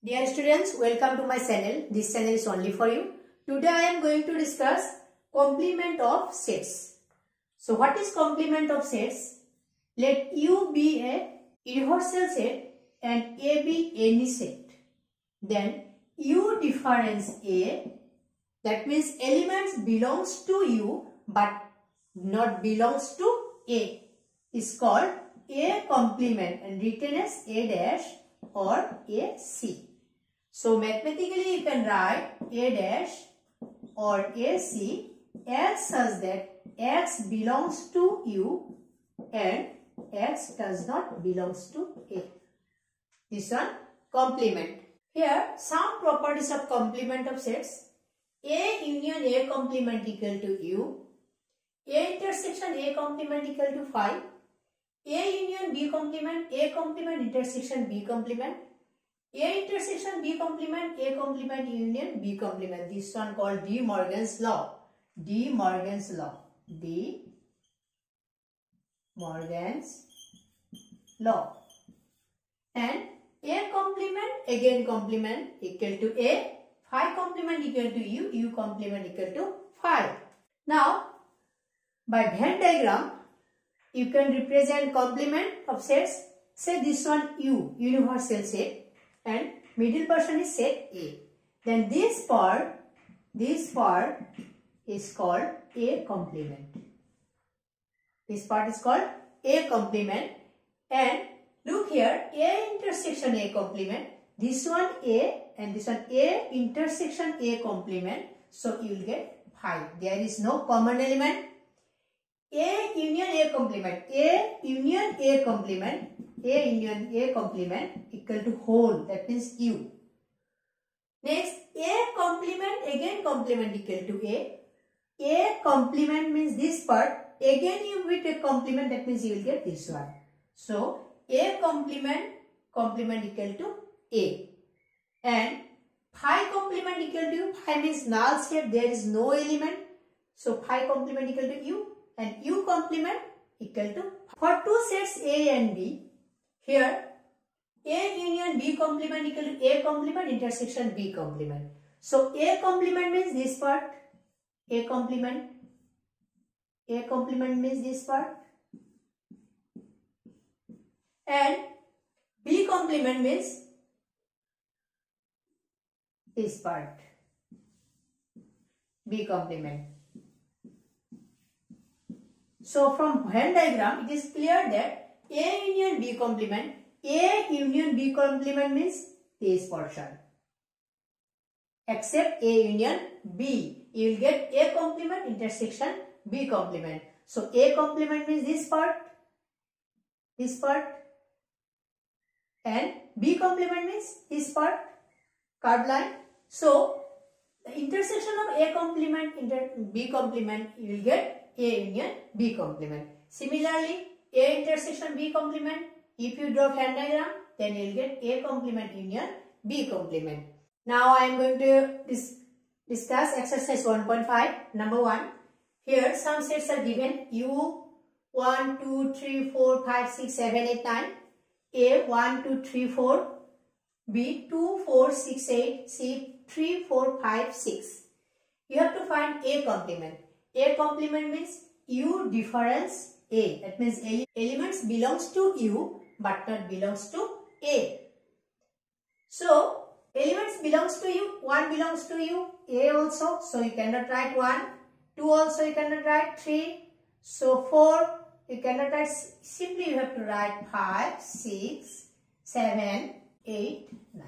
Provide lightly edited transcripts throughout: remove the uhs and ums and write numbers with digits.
Dear students, welcome to my channel. This channel is only for you. Today I am going to discuss complement of sets. So what is complement of sets? Let U be a universal set and A be any set. Then U difference A, that means elements belongs to U but not belongs to A, is called A complement and written as A dash or AC. So mathematically you can write A dash or AC as such that X belongs to U and X does not belongs to A. This one complement. Here some properties of complement of sets. A union A complement equal to U. A intersection A complement equal to phi. A union B complement A complement intersection B complement. A intersection B complement A complement union B complement. This one called De Morgan's law. De Morgan's law. De Morgan's law. And A complement again complement equal to A. Phi complement equal to U. U complement equal to phi. Now by Venn diagram you can represent complement of sets. Say this one U, universal set, and middle portion is set A. Then this part is called A complement. This part is called A complement. And look here, A intersection A complement. This one A and this one A intersection A complement. So you will get phi. There is no common element. A union A complement. A union A complement. A union A complement equal to whole. That means U. Next, A complement again complement equal to A. A complement means this part. Again you with a complement, that means you will get this one. So A complement equal to A. And phi complement equal to U. Phi means null set. There is no element. So phi complement equal to U. And U complement equal to, for two sets A and B, here A union B complement equal to A complement intersection B complement. So A complement means this part, A complement means this part, and B complement means this part, B complement. So from Venn diagram, it is clear that A union B complement, A union B complement means this portion. Except A union B, you will get A complement intersection B complement. So A complement means this part, and B complement means this part, curved line. So the intersection of A complement B complement, you will get A union B complement. Similarly, A intersection B complement, if you draw Venn diagram, then you will get A complement union B complement. Now I am going to discuss exercise 1.5. Number 1. Here some sets are given. U 1, 2, 3, 4, 5, 6, 7, 8, 9. A 1, 2, 3, 4. B 2, 4, 6, 8. C 3, 4, 5, 6. You have to find A complement. A complement means U difference A. That means elements belongs to U but not belongs to A. So elements belongs to U. 1 belongs to U. A also. So you cannot write 1. 2 also you cannot write 3. So 4 you cannot write. Simply you have to write 5, 6, 7, 8, 9.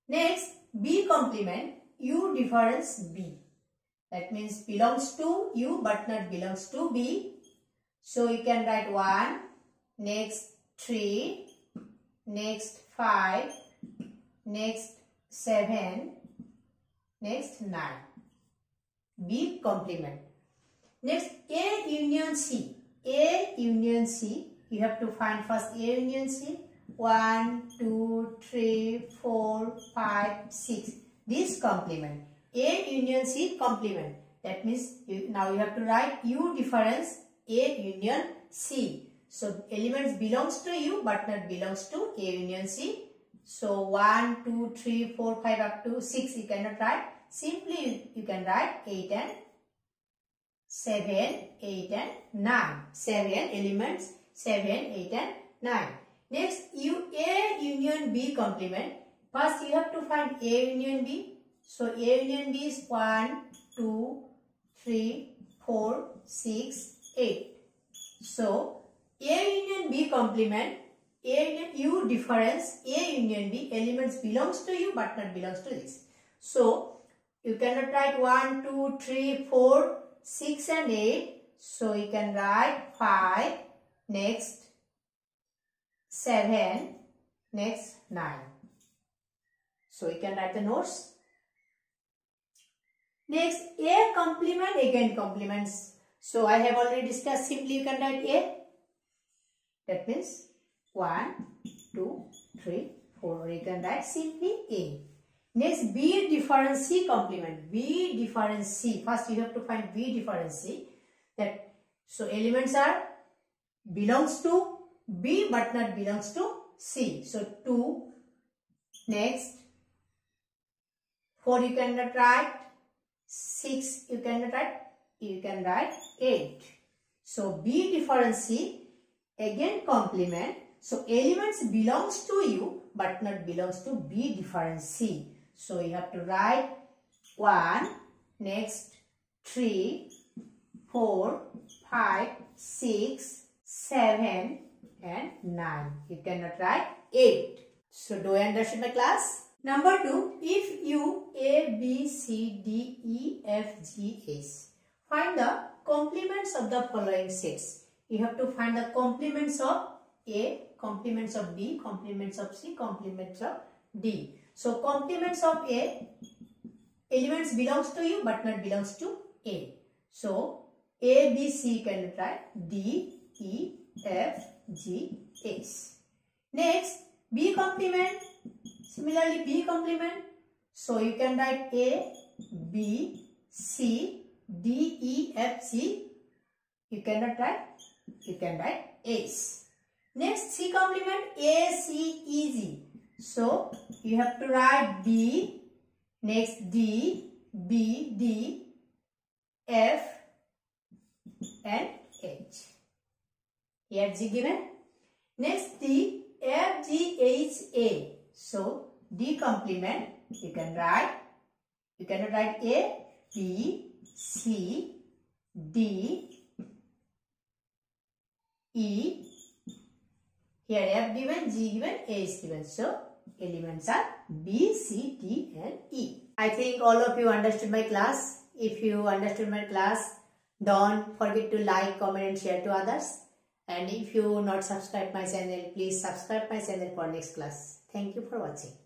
Next, B complement. U difference B. That means belongs to U but not belongs to B. So you can write 1, next 3, next 5, next 7, next 9. B complement. Next, A union C. A union C. You have to find first A union C. 1, 2, 3, 4, 5, 6. This complement. A union C complement. That means now you have to write U difference A union C. So elements belongs to U but not belongs to A union C. So 1, 2, 3, 4, 5 up to 6 you cannot write. Simply you can write 8 and 7, 8 and 9. 7 elements, 7, 8 and 9. Next, A union B complement. First you have to find A union B. So A union B is 1, 2, 3, 4, 6, 8. So A union B complement, A union U difference, A union B elements belongs to U but not belongs to this. So you cannot write 1, 2, 3, 4, 6 and 8. So you can write 5, next 7, next 9. So you can write the notes. Next, A complement, again complements. So I have already discussed, simply you can write A. That means 1, 2, 3, 4. Or you can write simply A. Next, B difference C complement. B difference C. First you have to find B difference C. That, so elements are belongs to B but not belongs to C. So 2. Next, 4 you cannot write. 6 you cannot write. You can write 8. So B difference C, again complement. So elements belongs to U but not belongs to B difference C. So you have to write 1, next 3, 4, 5, 6, 7 and 9. You cannot write 8. So do you understand my class? Number 2, if U, A, B, C, D, E, F, G, H. Find the complements of the following sets. You have to find the complements of A, complements of B, complements of C, complements of D. So complements of A, elements belongs to U but not belongs to A. So A, B, C can write D, E, F, G, H. Next, B complement. Similarly, B complement. So you can write A, B, C, D, E, F, G. You cannot write. You can write H. Next, C complement. A, C, E, G. So you have to write B. Next, D, B, D, F, and H. Here G given. Next, D, F, G, H, A. So D complement, you can write. You cannot write A, B, C, D, E. Here F given, G given, A is given. So elements are B, C, D and E. I think all of you understood my class. If you understood my class, don't forget to like, comment and share to others. And if you not subscribe my channel, please subscribe my channel for next class. Thank you for watching.